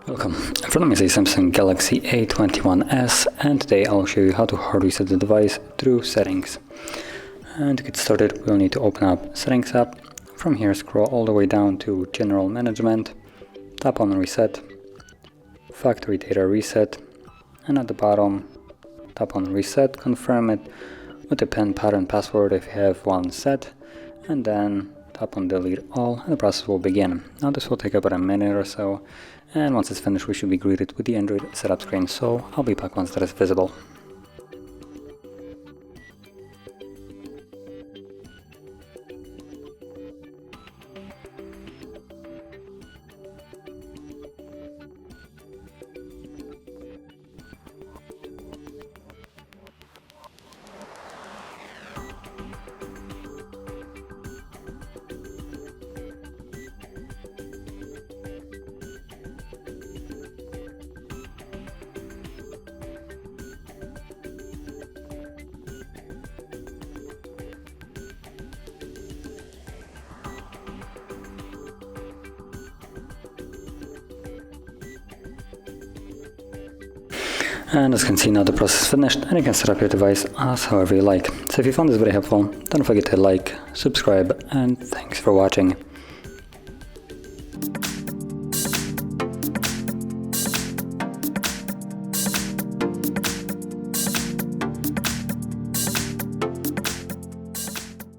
Welcome, in front of me is a Samsung Galaxy A21s, and today I'll show you how to hard reset the device through settings. And to get started, we'll need to open up Settings app. From here, scroll all the way down to General Management, tap on Reset, Factory Data Reset, and at the bottom, tap on Reset, confirm it with the PIN pattern password if you have one set, and then tap on Delete All, and the process will begin. Now this will take about a minute or so, and once it's finished we should be greeted with the Android setup screen, so I'll be back once that is visible. And as you can see, now the process is finished and you can set up your device as however you like. So if you found this very helpful, don't forget to like, subscribe, and thanks for watching.